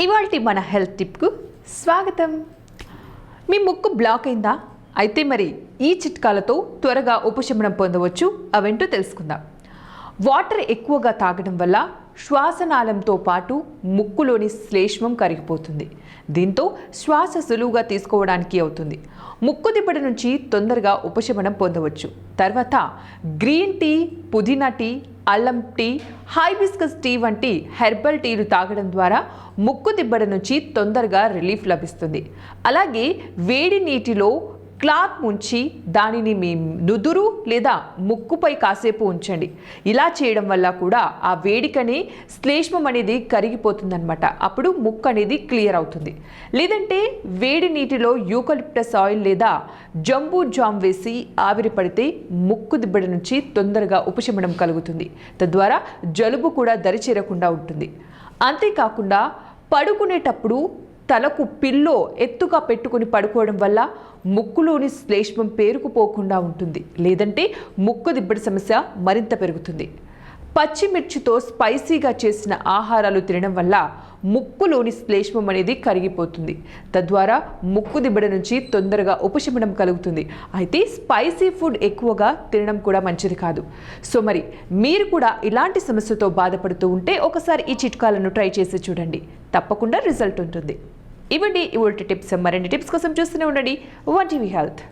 ఇవాల్టి మన హెల్త్ టిప్కు స్వాగతం. మీ ముక్కు బ్లాక్ అయిందా? అయితే మరి ఈ చిట్కాలతో త్వరగా ఉపశమనం పొందవచ్చు. అవేంటో తెలుసుకుందాం. వాటర్ ఎక్కువగా తాగడం వల్ల శ్వాసనాళంతో పాటు ముక్కులోని శ్లేష్మం కరిగిపోతుంది. దీంతో శ్వాస సులువుగా తీసుకోవడానికి అవుతుంది. ముక్కు దిబ్బడ నుంచి తొందరగా ఉపశమనం పొందవచ్చు. తర్వాత గ్రీన్ టీ, పుదీనా టీ, అల్లం టీ, హైబిస్కస్ టీ వంటి హెర్బల్ టీలు తాగడం ద్వారా ముక్కు దిబ్బడ నుంచి తొందరగా రిలీఫ్ లభిస్తుంది. అలాగే వేడి నీటిలో క్లాత్ ముంచి దానిని మీ నుదురు లేదా ముక్కుపై కాసేపు ఉంచండి. ఇలా చేయడం వల్ల కూడా ఆ వేడికని శ్లేష్మం అనేది కరిగిపోతుందన్నమాట. అప్పుడు ముక్కు అనేది క్లియర్ అవుతుంది. లేదంటే వేడి నీటిలో యూకలిప్టస్ ఆయిల్ లేదా జంబూ జామ్ వేసి ఆవిరి పడితే ముక్కు దిబ్బడ నుంచి తొందరగా ఉపశమనం కలుగుతుంది. తద్వారా జలుబు కూడా దరిచేరకుండా ఉంటుంది. అంతేకాకుండా పడుకునేటప్పుడు తలకు పిల్లో ఎత్తుగా పెట్టుకుని పడుకోవడం వల్ల ముక్కులోని శ్లేష్మం పేరుకుపోకుండా ఉంటుంది. లేదంటే ముక్కు దిబ్బడి సమస్య మరింత పెరుగుతుంది. పచ్చిమిర్చితో స్పైసీగా చేసిన ఆహారాలు తినడం వల్ల ముక్కులోని శ్లేష్మం అనేది కరిగిపోతుంది. తద్వారా ముక్కు దిబ్బడ నుంచి తొందరగా ఉపశమనం కలుగుతుంది. అయితే స్పైసీ ఫుడ్ ఎక్కువగా తినడం కూడా మంచిది కాదు. సో మరి మీరు కూడా ఇలాంటి సమస్యతో బాధపడుతూ ఉంటే ఒకసారి ఈ చిట్కాలను ట్రై చేసి చూడండి. తప్పకుండా రిజల్ట్ ఉంటుంది. ఇవ్వండి ఇవాల్టి టిప్స్. మరిన్ని టిప్స్ కోసం చూస్తూనే ఉండండి 1TV హెల్త్.